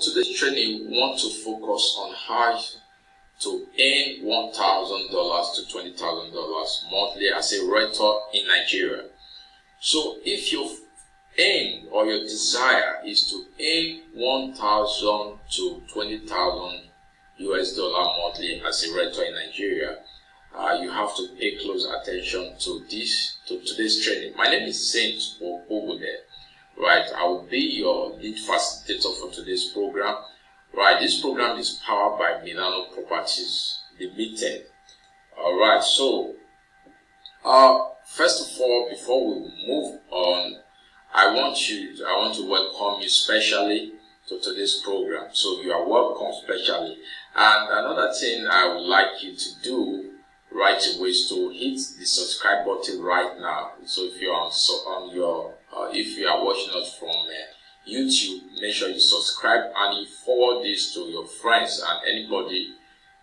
today's training, we want to focus on how to earn $1,000 to $20,000 monthly as a realtor in Nigeria. So if your aim or your desire is to earn $1,000 to $20,000 monthly as a realtor in Nigeria, you have to pay close attention to today's training. My name is Saint Ogude. Right, I will be your lead facilitator for today's program. Right, this program is powered by Milano Properties Limited. All right, so first of all, before we move on, I want to welcome you specially to today's program. So you are welcome specially. And another thing I would like you to do right away is to hit the subscribe button right now. So if you're if you are watching us from YouTube, make sure you subscribe and you forward this to your friends and anybody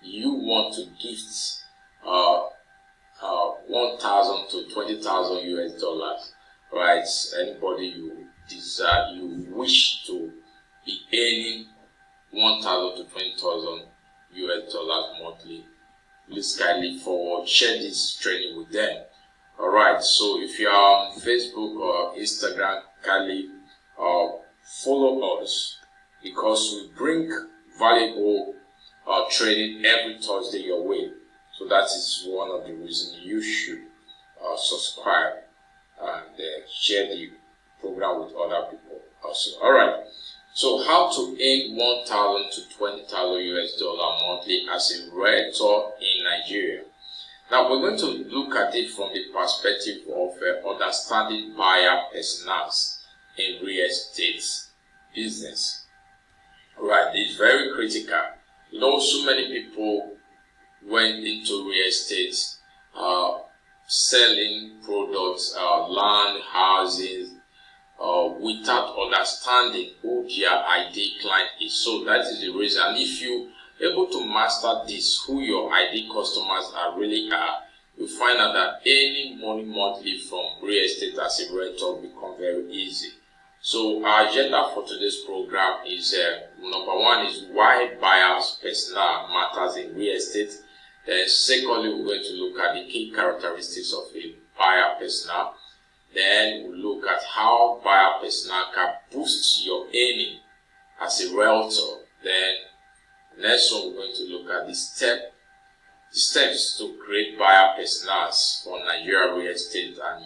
you want to gift $1,000 to $20,000. Right? Anybody you desire, you wish to be earning $1,000 to $20,000 monthly. Please kindly forward, share this training with them. Alright, so if you are on Facebook or Instagram, kindly follow us, because we bring valuable training every Thursday your way. So that is one of the reasons you should subscribe and share the program with other people also. Alright, so how to earn $1,000 to $20,000 monthly as a realtor in Nigeria. Now we're going to look at it from the perspective of understanding buyer personas in real estate business. Right, it's very critical. You know, so many people went into real estate selling products, land, houses, without understanding who their ideal client is. So that is the reason. And if you able to master this, who your ideal customers really are, you find out that earning money monthly from real estate as a realtor become very easy. So our agenda for today's program is number one is why buyers persona matters in real estate. Then secondly, we're going to look at the key characteristics of a buyer persona. Then we'll look at how buyer persona can boost your earning as a realtor. Then next one, we're going to look at the steps to create buyer personas for Nigeria real estate, and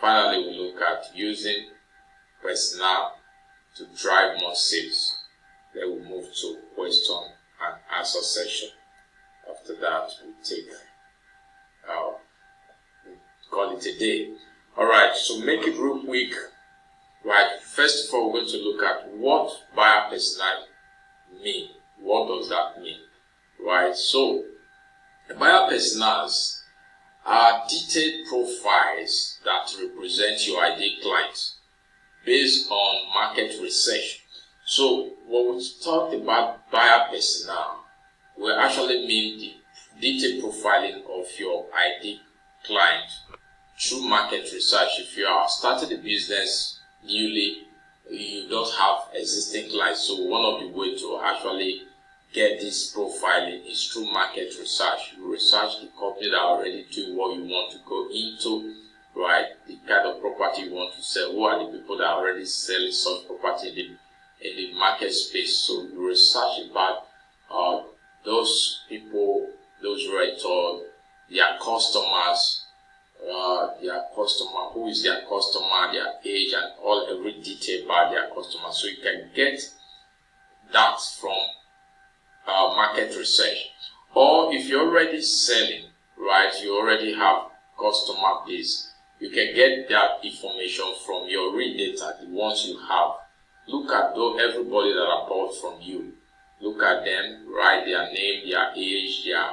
finally we'll look at using persona to drive more sales. Then we'll move to question and answer session. After that, we'll call it a day. Alright, so make it real quick. Right, first of all, we're going to look at what buyer persona mean. What does that mean? Right, so buyer personas are detailed profiles that represent your ideal client based on market research. So when we talk about buyer persona, we actually mean the detailed profiling of your ideal client through market research. If you are starting a business newly, you don't have existing clients, so one of the ways to actually get this profiling is through market research. You research the company that are already doing what you want to go into, right? The kind of property you want to sell. Who are the people that are already selling such property in the market space? So you research about those people, those realtors, their customers, who is their customer, their age, and every detail about their customer. So you can get that from market research. Or if you're already selling, right, you already have customer base, you can get that information from your real data, the ones you have. Look at everybody that are bought from you. Look at them, write their name, their age, their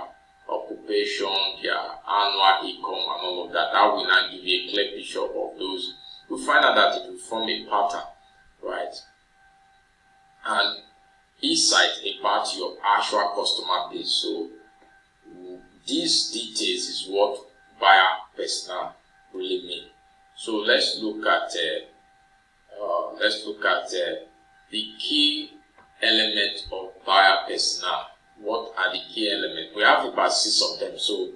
occupation, their annual income, and all of that. That will now give you a clear picture of those. You find out that it will form a pattern, right? And insight about your actual customer base. So these details is what buyer persona really mean. So let's look at the the key element of buyer persona. What are the key elements? We have about 6 of them, so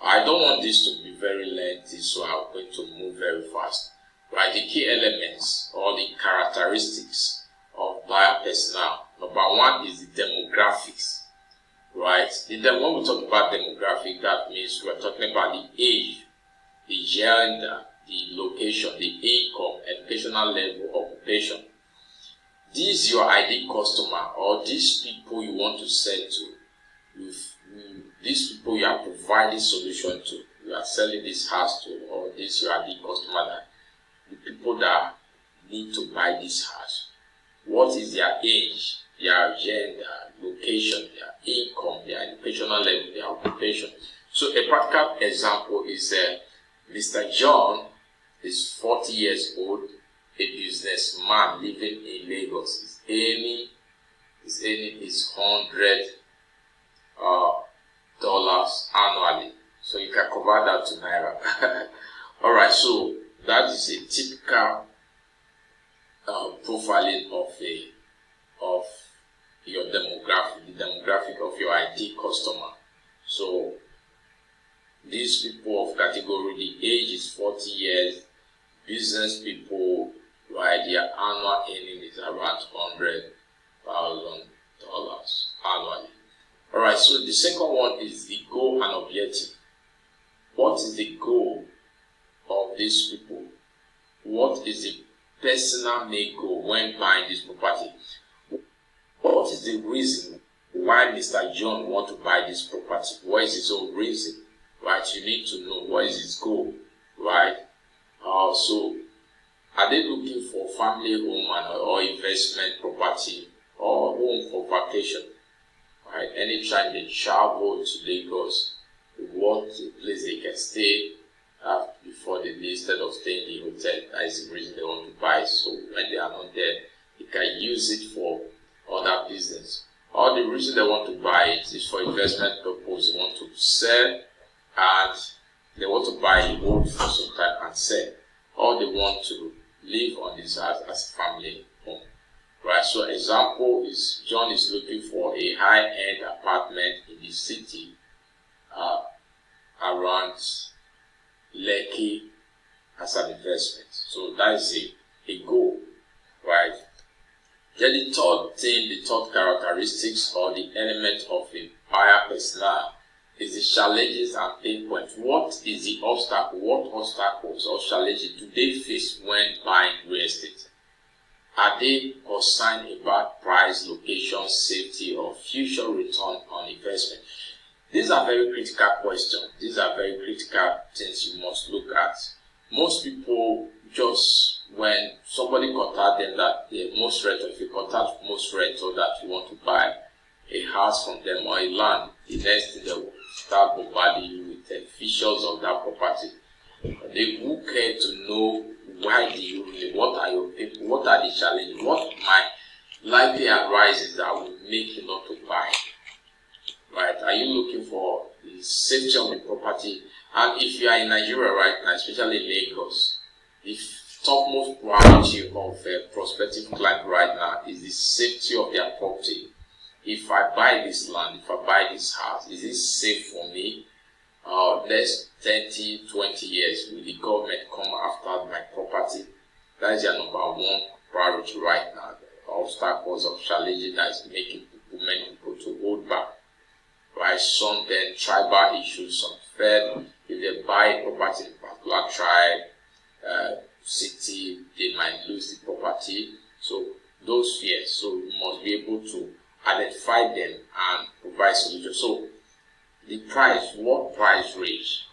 I don't want this to be very lengthy, so I'm going to move very fast. Right, the key elements or the characteristics of buyer persona. Number 1 is the demographics. Right, when we talk about demographic, that means we're talking about the age, the gender, the location, the income, educational level, occupation. This is your ideal customer, or these people you want to sell to. These people you are providing solution to. You are selling this house to, or this your ideal customer, that the people that need to buy this house. What is their age, their gender, location, their income, their educational level, their occupation? So a practical example is Mr. John is 40 years old, a businessman living in Lagos. His earning is $100 annually. So you can convert that to Naira. Alright, so that is a typical profiling of your demographic, the demographic of your ideal customer. So these people of category, the age is 40 years, business people, right, their annual earning is around $100,000 annually. Alright, so the second one is the goal and objective. What is the goal of these people? What is the personal main goal when buying this property? What is the reason why Mr. John want to buy this property? What is his own reason? Right, you need to know what is his goal, right? So are they looking for family home or investment property or home for vacation? Right, anytime they travel to Lagos, what a place they can stay before they leave instead of staying in the hotel. That is the reason they want to buy. So when they are not there, they can use it for other business. Or the reason they want to buy it is for investment purpose. They want to sell, and they want to buy a home for some time and sell. Or they want to live on this house as a family home. Right, so example is John is looking for a high-end apartment in the city around Lekki as an investment. So that is a goal, right? Then the third characteristics or the element of a buyer persona is the challenges and pain points. What is the obstacle? What obstacles or challenges do they face when buying real estate? Are they concerned about price, location, safety, or future return on investment? These are very critical questions. These are very critical things you must look at. Most people, just when somebody contact them that if you contact most realtor that you want to buy a house from them or a land, the next thing they will start bombarding you with the features of that property. They will care to know why do you really, what are your people, what are the challenges, what might likely arise that will make you not to buy. Right? Are you looking for the safety of the property? And if you are in Nigeria right now, especially Lagos, the topmost priority of a prospective client right now is the safety of their property. If I buy this land, if I buy this house, is it safe for me? Next 30, 20 years, will the government come after my property? That is your number one priority right now. The obstacles of challenges that is making many people to hold back. Right? Some then tribal issues, some third, if they buy property in a particular tribe, city, they might lose the property. So those fears, so you must be able to identify them and provide solutions. So the price, what price range,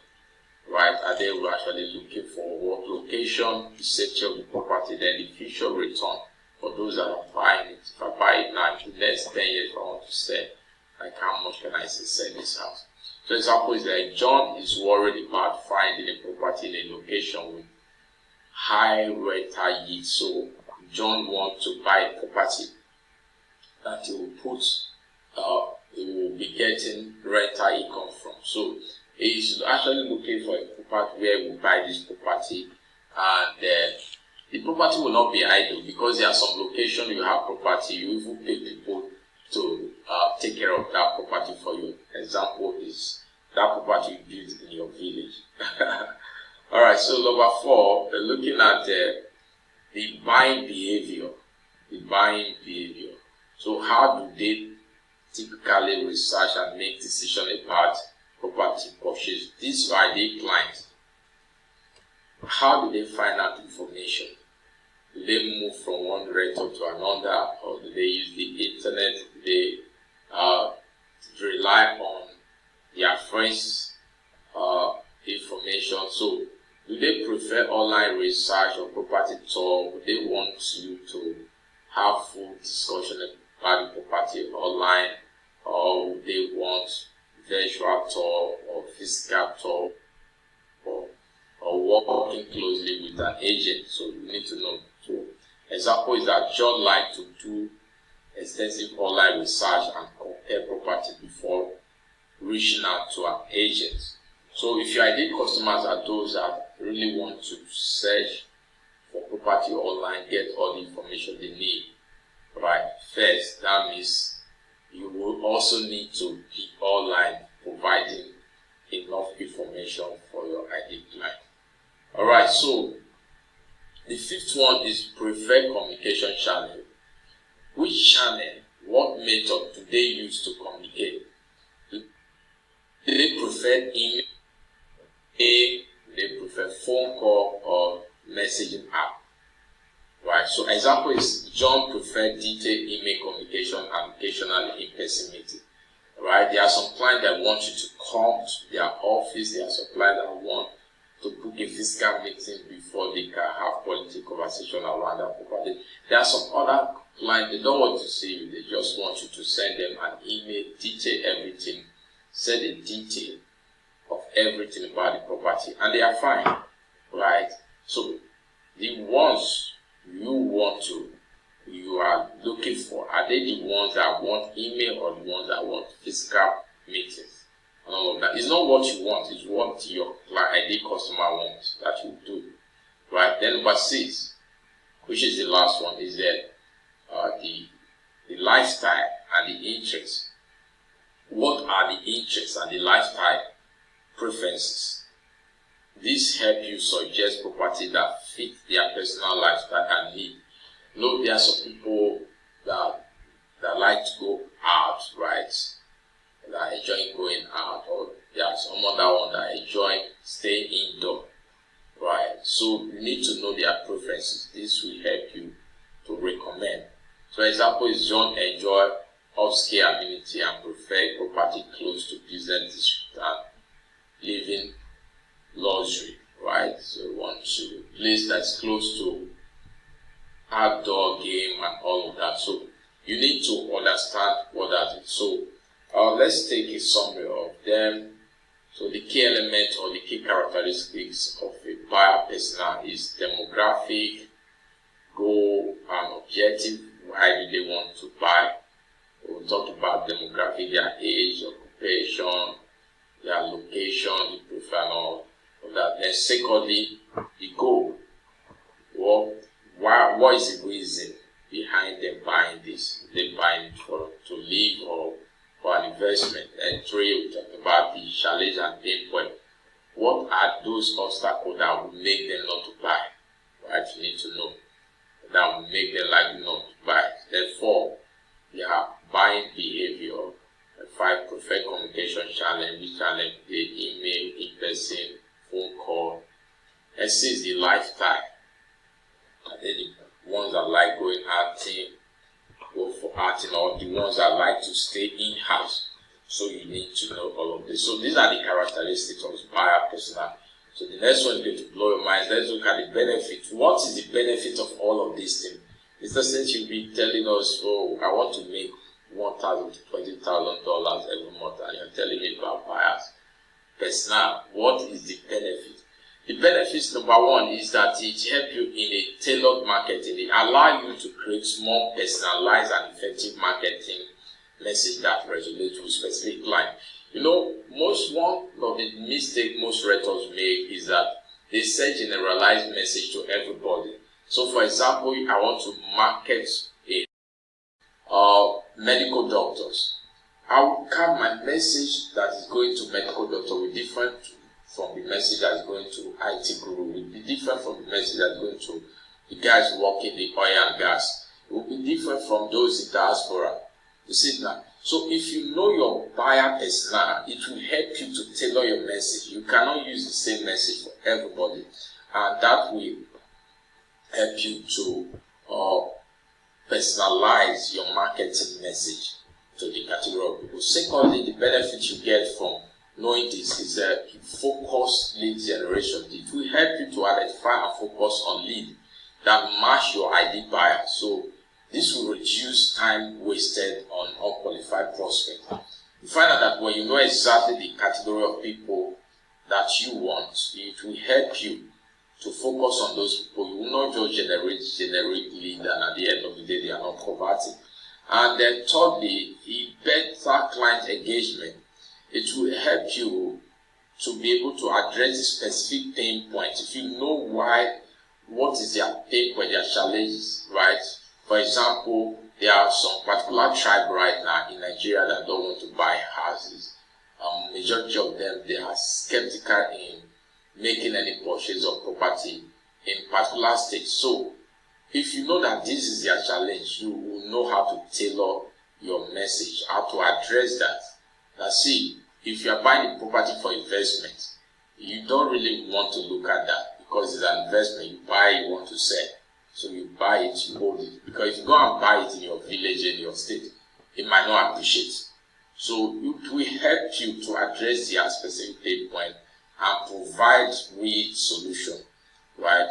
right, are they actually looking for? What location, the safety of the property, then the future return for those that are buying it. If I buy it now, in the next 10 years, if I want to sell, like how much can I sell this house? So example is that John is worried about finding a property in a location with high rental yield. So John wants to buy a property that he will put, he will be getting rental income from. So he is actually looking for a property where he will buy this property, and the property will not be idle, because there are some locations you have property, you even pay people to take care of that property for you. Example is that property you built in your village. Alright, so number 4, we're looking at the buying behavior. The buying behavior. So how do they typically research and make decisions about property purchase? These are the clients. How do they find out information? Do they move from one realtor to another, or do they use the internet? Do they rely on their friends' information? So, do they prefer online research or property tour? Would they want you to have full discussion about the property online, or would they want virtual tour or physical tour, or working closely with an agent? So you need to know. So example is that John liked to do extensive online research and compare property before reaching out to an agent. So if your ideal customers are those that really want to search for property online, get all the information they need, right? First, that means you will also need to be online, providing enough information for your ideal client. Alright, so the 5th one is preferred communication channel. Which channel, what method do they use to communicate? Do they prefer email? Do they prefer phone call or messaging app? Right, so example is John preferred detailed email communication and occasionally in-person meeting. Right, there are some clients that want you to come to their office. There are some clients that want to book a physical meeting before they can have quality conversation around that property. There are some other clients, they don't want to see you, they just want you to send them an email, detail everything, send a detail of everything about the property, and they are fine, right? So the ones you are looking for, are they the ones that want email or the ones that want physical meetings? And all of that. It's not what you want, it's what your ideal customer wants that you do. Right? Then number 6, which is the last one, is that the lifestyle and the interests. What are the interests and the lifestyle preferences? This help you suggest property that fit their personal lifestyle and need. You know, there are some people that like to go out, right? That enjoy going out, or there are some other one that enjoy staying indoor, right? So you need to know their preferences. This will help you to recommend. So example is John enjoy upscale amenity and prefer property close to business district and living luxury, right? So you want to place that's close to outdoor game and all of that. So you need to understand what that is. So let's take a summary of them. So the key element or the key characteristics of a buyer persona is demographic, goal and objective. Why do they want to buy? We'll talk about demographic, their age, occupation, their location, the profile, all of that. Then secondly, the goal. What is the reason behind them buying this? They buying it to live or for an investment? And 3, we talk about the challenge and pain point. What are those obstacles that will make them not to buy? Right, you need to know that will make them like not to buy. Then 4, their buying behavior. 5, preferred communication challenge, which challenge the email, in-person, phone call. And 6, the lifestyle. And then the ones that like going outing, go for outing, or the ones that like to stay in-house. So you need to know all of this. So these are the characteristics of buyer persona. So the next one is going to blow your mind. Let's look at the benefit. What is the benefit of all of these things? It's the sense you'll be telling us, oh, I want to make $1,000 to $20,000 every month, and you're telling me about buyers persona. What is the benefit? The benefits, number 1, is that it helps you in a tailored marketing. It allows you to create more personalized and effective marketing message that resonates with specific client. You know, one of the mistake most realtors make is that they send generalized message to everybody. So for example, I want to market a medical doctors. I will have my message that is going to medical doctor will be different from the message that is going to IT guru, will be different from the message that is going to the guys working the oil and gas. It will be different from those in diaspora. You see now. So if you know your buyer persona, it will help you to tailor your message. You cannot use the same message for everybody, and that will help you to personalize your marketing message to the category of people. Secondly, the benefit you get from knowing this is that you focus lead generation. It will help you to identify and focus on lead that match your ideal buyer. So this will reduce time wasted on unqualified prospects. You find out that when you know exactly the category of people that you want, it will help you to focus on those people. You will not just generate lead, and at the end of the day they are not converting. And then thirdly, a better client engagement. It will help you to be able to address the specific pain points. If you know what is their pain point, their challenges, right? For example, there are some particular tribe right now in Nigeria that don't want to buy houses. Majority of them, they are skeptical in making any purchase of property in particular states. So if you know that this is their challenge, you will know how to tailor your message, how to address that. Now see, if you are buying a property for investment, you don't really want to look at that because it's an investment. You buy, you want to sell. So you buy it, you hold it. Because if you go and buy it in your village, in your state, it might not appreciate. So it will help you to address their specific pain point and provide real solution, right?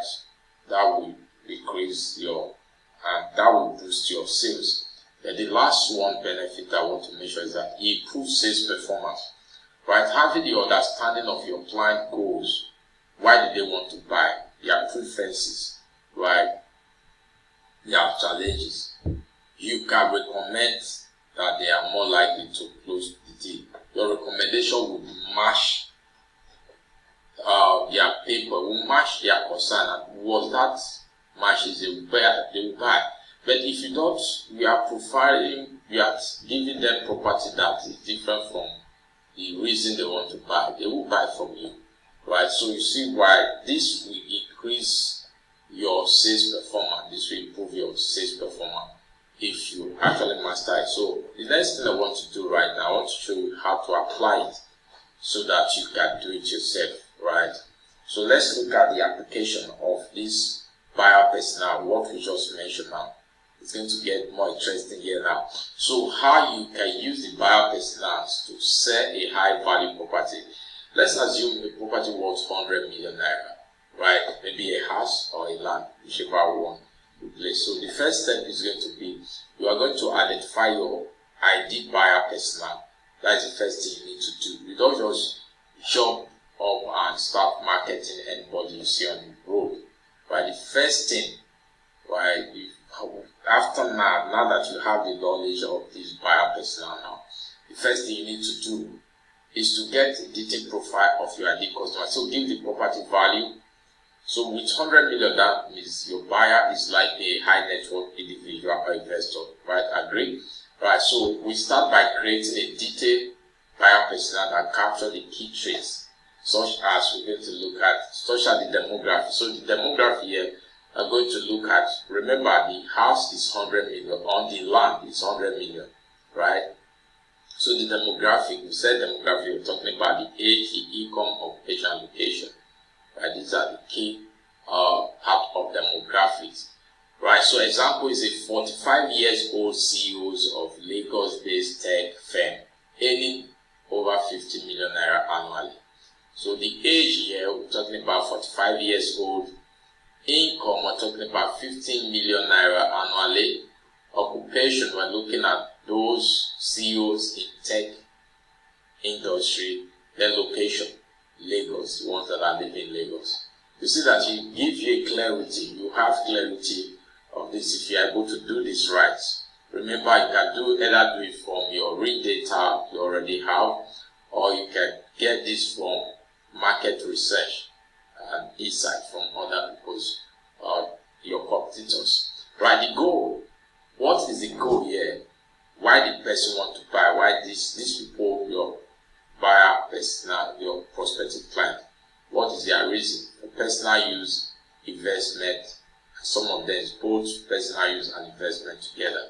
That will increase that will boost your sales. And the last one benefit I want to mention is that it improves sales performance, right? Having the understanding of your client goals, why do they want to buy, their preferences, right? Their challenges. You can recommend that they are more likely to close the deal. Your recommendation will match their paper, will match their concern, and what that matches they will buy. But if you don't, you are giving them property that is different from the reason they want to buy. They will buy from you, right? So you see why this will increase your sales performance. This will improve your sales performance if you actually master it. So the next thing I want to do right now, I want to show you how to apply it so that you can do it yourself, right? So let's look at the application of this buyer persona, what we just mentioned now. It's going to get more interesting here now. So how you can use the buyer personas to sell a high value property. Let's assume a property worth 100 million naira, right? Maybe a house or a land, whichever one you place. So the first step is going to be, you are going to identify your ideal buyer persona. That is the first thing you need to do. You don't just jump up and start marketing anybody you see on the road. Right? The first thing, right, after now that you have the knowledge of this buyer persona now, the first thing you need to do is to get a detailed profile of your ideal customer. So give the property value. So with 100 million, that means your buyer is likely a high net worth individual or investor, right? Agree? Right, so we start by creating a detailed buyer persona that captures the key traits, such as we're going to look at, such as the demography. So the demography here, are going to look at, remember the house is 100 million, on the land is 100 million, right? So the demographic, we said demographic, we're talking about the age, the income, occupation, and location, right? These are the key part of demographics, right? So example is a 45 years old CEOs of Lagos-based tech firm, earning over 50 million naira annually. So the age here, we're talking about 45 years old. Income, we're talking about 15 million naira annually. Occupation, we're looking at those CEOs in tech industry. Then location, Lagos, the ones that are living in Lagos. You see that it gives you a clarity. You have clarity of this if you are able to do this right. Remember, you can either do it from your real data you already have, or you can get this from market research and insight from other people's your competitors. Right? The goal. What is the goal here? Why the person want to buy? Why these people, your buyer, personal, your prospective client? What is their reason? For personal use, investment. Some of them is both personal use and investment together.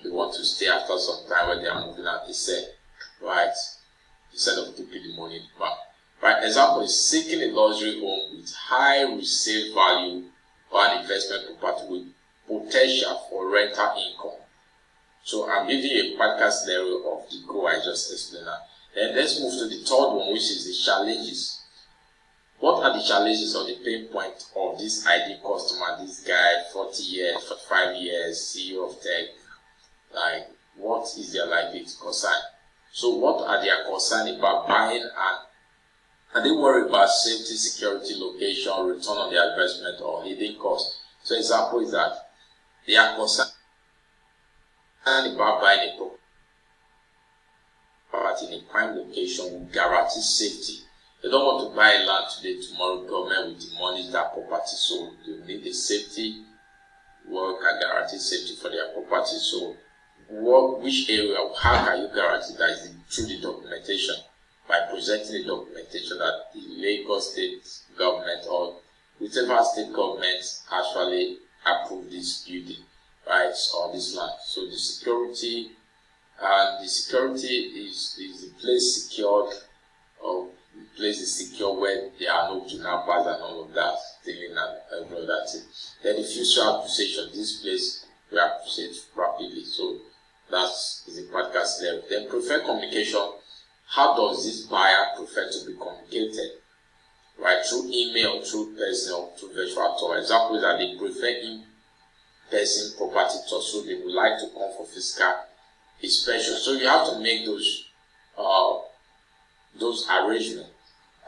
They want to stay after some time when they are moving out, they sell, right? Instead of keeping the money in the bank. Right? Example is seeking a luxury home with high resale value or an investment property with potential for rental income. So I'm giving you a practical scenario of the goal I just explained. Then let's move to the third one, which is the challenges. What are the challenges or the pain point of this ideal customer, this guy, 40 years, 45 years, CEO of tech? Like, what is their biggest concern? So what are their concerns about buying, and are they worried about safety, security, location, return on their investment, or hidden cost? So example is that they are concerned about buying a property in a prime location with guaranteed safety. They don't want to buy land today, tomorrow government will demolish that property, so they need a safety work and guarantee safety for their property. So which area, how can you guarantee that is through the documentation? By presenting the documentation that the Lagos state government or whichever state government actually approved this building, right, or this land. So the security, and the security is the place secured, or the place is secure when there are no kidnappers and all of that, stealing and all that thing. Then the future acquisition, this place will appreciate rapidly. So that is a practical scenario. Then preferred communication. How does this buyer prefer to be communicated? Right, through email, through person, or through virtual tour. Example is that they prefer in-person property tour, so they would like to come for physical inspection. So you have to make those arrangements.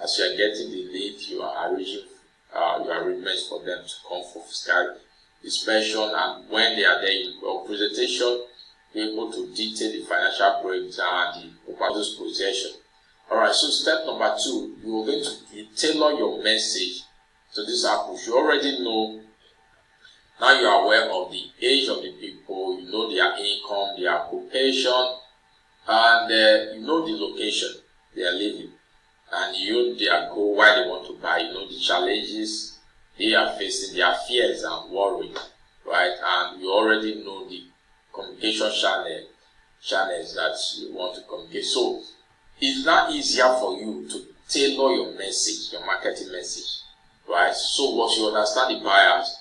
As you are getting the lead, you are arranging your arrangements for them to come for physical inspection, and when they are there, your presentation, be able to detail the financial breakdown, the property's possession. Alright, so step number 2, you are going to tailor your message to this approach. You already know, now you are aware of the age of the people, you know their income, their occupation, and you know the location they are living, and you know their goal, why they want to buy, you know the challenges they are facing, their fears and worry, right? And you already know the communication channels that you want to communicate. So it's not easier for you to tailor your message, your marketing message, right? So once you understand the buyers,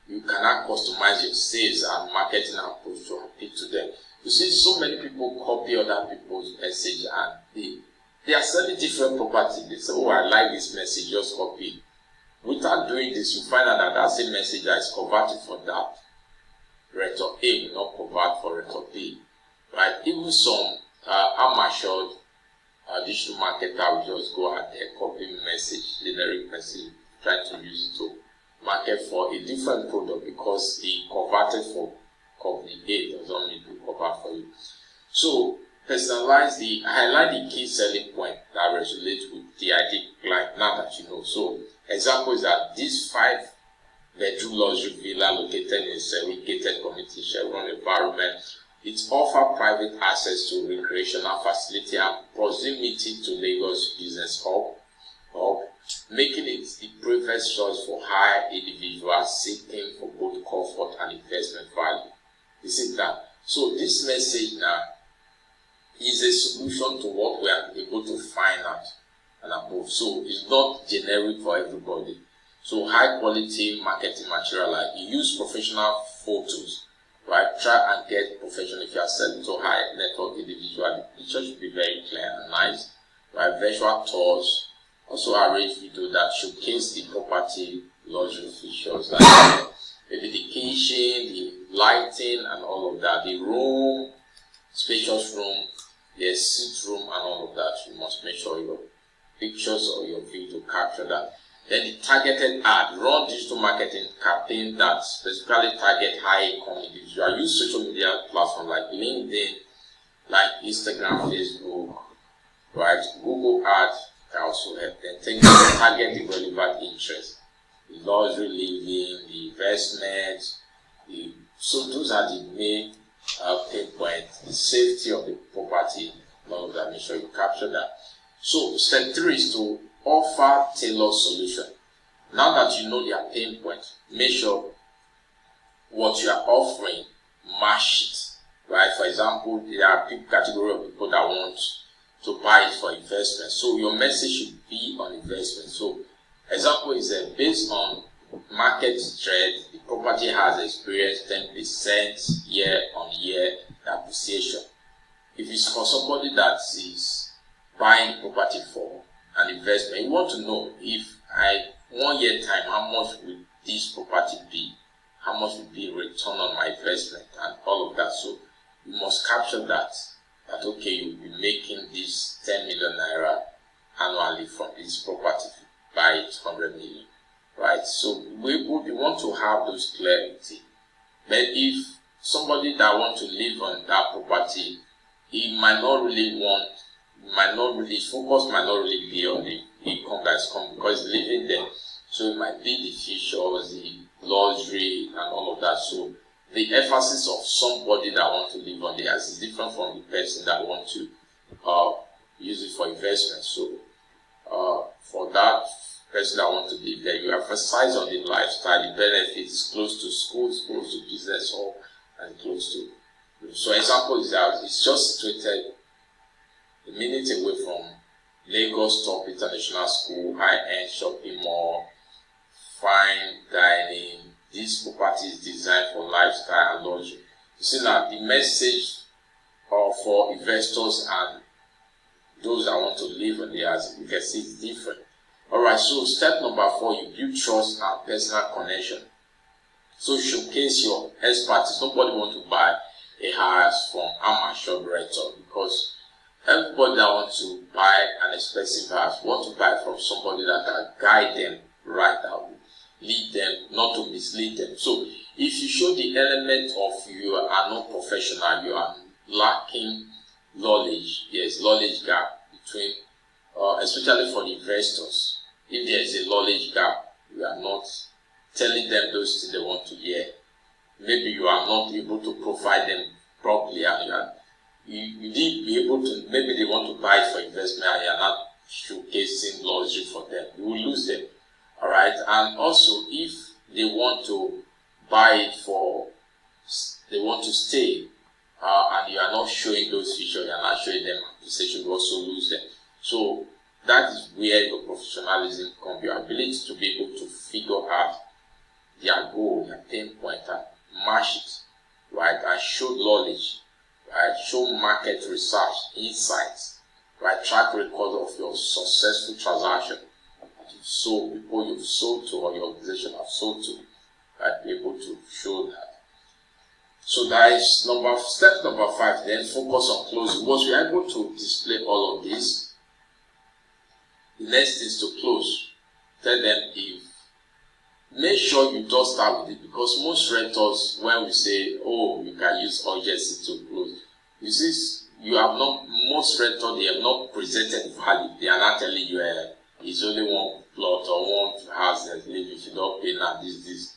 you cannot customize your sales and marketing approach to appeal to them. You see, so many people copy other people's message, and they are selling different property. They say, oh, I like this message, just copy. Without doing this, you find out that that same message that is converted for that Realtor A will not convert for Realtor B, right? Even some amateur digital marketer will just go out there, copy message, generic message, trying to use it to market for a different product because he converted for company A doesn't mean to convert for you. So highlight the key selling point that resonates with the ideal client now that you know. So example is that this 5-bedroom luxury villa located in a segregated community Chevron environment, it offers private access to recreational facility and proximity to Lagos business hub, making it the preferred choice for high individuals seeking for both comfort and investment value. You see that? So this message now is a solution to what we are able to find out and above. So it's not generic for everybody. So high quality marketing material, like you use professional photos, right? Try and get professional. If you are selling to high network individual, the picture should be very clear and nice, right? Virtual tours, also arrange video that showcase the property luxury features, like maybe the kitchen, the lighting and all of that, the room, spacious room, the seat room and all of that. You must make sure your pictures or your video capture that. Then the targeted ad, run digital marketing campaign that specifically target high income individuals. Use social media platforms like LinkedIn, like Instagram, Facebook, right? Google Ads can also help them. Target the relevant interest, the luxury living, the investment. So those are the main pain points. The safety of the property, all of that. Make sure you capture that. So step 3 is to offer tailored solution. Now that you know their pain point, make sure what you are offering match it, right? For example, there are big category of people that want to buy it for investment. So your message should be on investment. So example is based on market trend, the property has experienced 10% year-on-year appreciation. If it's for somebody that is buying the property for an investment, you want to know if 1 year time, how much will this property be? How much will be return on my investment and all of that. So you must capture that okay, you'll be making this 10 million naira annually from this property by 100 million, right? So we want to have those clarity. But if somebody that wants to live on that property, he might not really focus might not really be on the income that's coming because he's living there. So it might be the features, the luxury and all of that. So the emphasis of somebody that wants to live on the house is different from the person that wants to use it for investment. So for that person that wants to live there, you emphasize on the lifestyle, the benefits, close to schools, close to business hall, and close to. So example is that it's just situated a minute away from Lagos Top International School, high-end shopping mall, fine dining. This property is designed for lifestyle and luxury. You see now, the message for investors and those that want to live in the house, you can see it's different. Alright, so step number 4, you build trust and personal connection. So showcase your expertise. Nobody wants to buy a house from amateur Realtor because everybody that wants to buy an expensive house wants to buy from somebody that can guide them right out, lead them, not to mislead them. So if you show the element of you are not professional, you are lacking knowledge, there's knowledge gap between, especially for the investors. If there is a knowledge gap, you are not telling them those things they want to hear. Maybe you are not able to provide them properly, and you need be able to. Maybe they want to buy it for investment, and you are not showcasing luxury for them. You will lose them. All right, and also if they want to buy it for, they want to stay, and you are not showing those features, you are not showing them appreciation, you also lose them. So that is where your professionalism comes, your ability to be able to figure out their goal, their pain point, and match it, right? And show knowledge, right? Show market research, insights, right? Track record of your successful transaction. So people you've sold to or your organization have sold to, right? Be able to show that. So that is step number 5. Then focus on closing. Once we are able to display all of this, the next is to close. Tell them make sure you don't start with it, because most renters, when we say, oh, you can use urgency to close, you see, most renters, they have not presented value. They are not telling you it's only one plot or one house that live. If you don't pay now, this.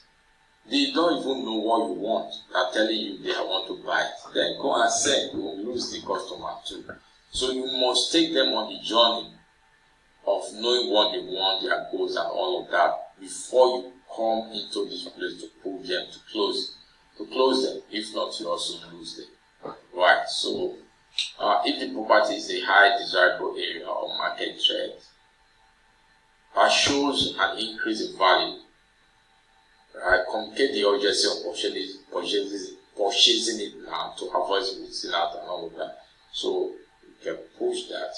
They don't even know what you want. They are telling you they want to buy it. Then go and sell. You will lose the customer too. So you must take them on the journey of knowing what they want, their goals and all of that, before you come into this place to pull them to close them. If not, you also lose them. Right. So if the property is a high desirable area or market trend, shows an increase in value. Right? Communicate the urgency of purchasing it now to avoid missing out and all of that. So you can push that.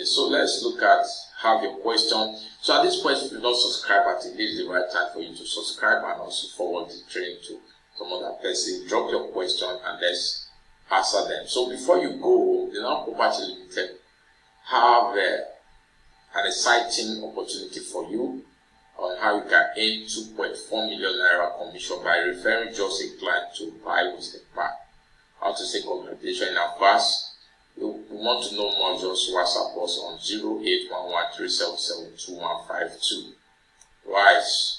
So let's look at have your question. So at this point, if you're not subscribed, I think this is the right time for you to subscribe and also forward the training to some other person. Drop your question and let's answer them. So before you go, the non-property limited have an exciting opportunity for you on how you can earn 2.4 million naira commission by referring just a client to buy with a pack. How to say congratulations in advance. You want to know more, just WhatsApp us on 081137725152. Right, price.